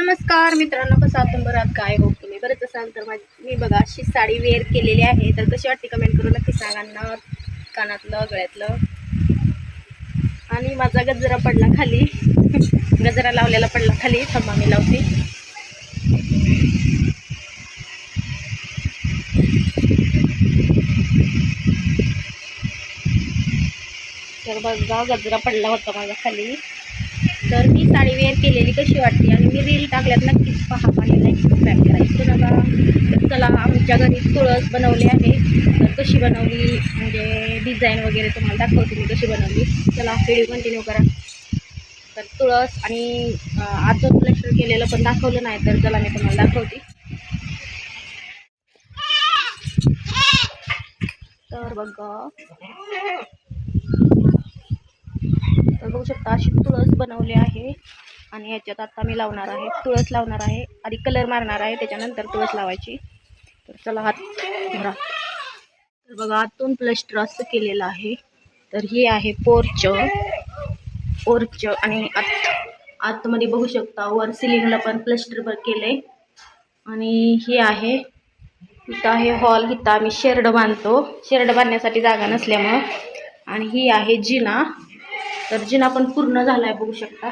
नमस्कार मित्रांनो, कसं आहात तुम्ही? बरं काय हो तुम्ही बरंच असाल तर मी बघा अशी साडी वेअर केलेली आहे. तर कशी वाटते कमेंट करून नक्की सांगा ना. कानातलं गळ्यातलं आणि माझा गजरा पडला खाली गजरा लावलेला पडला खाली. थांबा मी लावते. तर बघा गजरा पडला होता माझा खाली. तर मी साडी वेअर केलेली कशी वाटते आणि मी रील टाकल्यात, नक्कीच पहा आणि लाईक सबस्क्राईब करायचं नका. तर चला, आमच्या घरी तुळस बनवली आहे. तर कशी बनवली म्हणजे डिझाईन वगैरे तुम्हाला दाखवते मी कशी बनवली. चला व्हिडिओ कंटिन्यू करा. तर तुळस आणि आतून प्लास्टर केलेलं पण दाखवलं नाही, तर चला मी तुम्हाला दाखवते. तर बघा, तर बघू शकता अशी तुळस बनवली आहे आणि ह्याच्यात आता मी लावणार आहे, तुळस लावणार आहे. आधी कलर मारणार आहे, त्याच्यानंतर तुळस लावायची. तर चला हात भरा. तर बघा आतून प्लास्टर असं केलेलं आहे. तर हे आहे पोर्च आणि आतमध्ये बघू शकता वर सिलिंगला पण प्लास्टर पण केलंय. आणि हे आहे, इथं आहे हॉल. इथं आम्ही शेरड बांधतो, शेरड बांधण्यासाठी जागा नसल्यामुळं. आणि ही आहे जिना. तर जिना पण पूर्ण झालाय, बघू शकता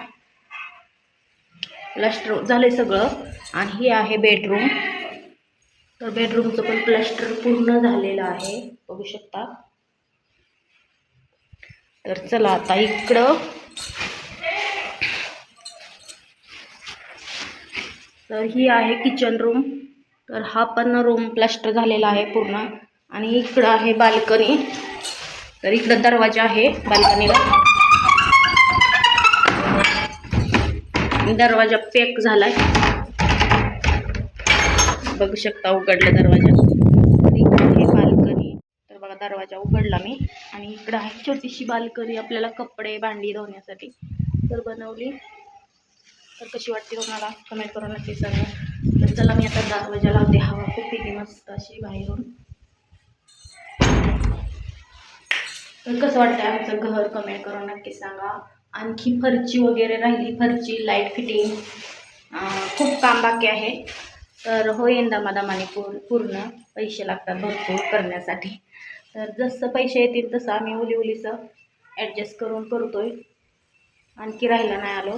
प्लास्टर झालंय सगळं. आणि ही आहे बेडरूम. तर बेडरूमचं पण प्लास्टर पूर्ण झालेलं आहे, बघू शकता. तर चला आता इकडं, तर ही आहे किचन रूम. तर हा पण रूम प्लास्टर झालेला आहे पूर्ण. आणि इकडं आहे बाल्कनी. तर इकडं दरवाजा आहे बाल्कनीला. दरवाजा पॅक झालाय, बघू शकता, उघडला दरवाजा. इकडे आहे बाल्कनी. तर बघा दरवाजा उघडला मी. आणि इकडं आहे छोटीशी बाल्कनी, आपल्याला कपडे भांडी धुण्यासाठी तर बनवली. तर कशी वाटते तुम्हाला कमेंट करून नक्की सांगा. तर चला मी आता दरवाजा लावते. हवा खूप येते मस्त अशी बाहेरून. तर कसं वाटतं आमचं घर कमेंट करून नक्की सांगा. आणखी फरची वगैरे राहिली, फरची लाईट फिटिंग खूप काम बाकी आहे. तर होईन दमादमाने पूर्ण. पैसे लागतात भरपूर करण्यासाठी. तर जसं पैसे येतील तसं आम्ही उलीचं ॲडजस्ट करून करतोय. आणखी राहायला नाही आलो.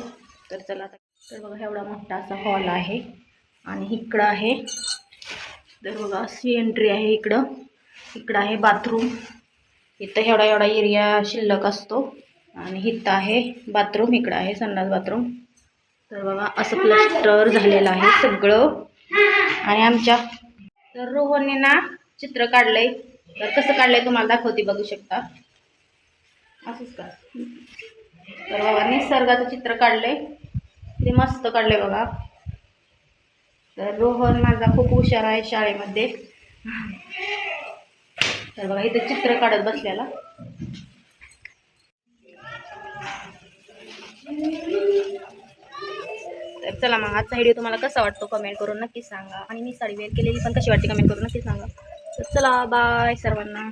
तर चला, तर बघा एवढा मोठा असा हॉल आहे. आणि इकडं आहे, तर बघा अशी एंट्री आहे. इकडं आहे बाथरूम. इथं एवढा एरिया शिल्लक असतो. आणि इथं आहे बाथरूम, इकडं आहे संडास बाथरूम. तर बघा असं प्लास्टर झालेलं आहे सगळं. आणि आमच्या तर रोहनने ना चित्र काढलंय. तर कसं काढलंय तुम्हाला दाखवते, बघू शकता. असंच का. तर बघा निसर्गाचं चित्र काढलंय, ते मस्त काढलंय बघा. तर रोहन माझा खूप हुशार आहे शाळेमध्ये. तर बघा इथं चित्र काढत बसलेला. तर चला मग आजचा व्हिडिओ तुम्हाला कसा वाटतो कमेंट करून नक्की सांगा. आणि मी साडी वेअर केलेली पण कशी वाटते कमेंट करून नक्की सांगा. तर चला बाय सर्वांना.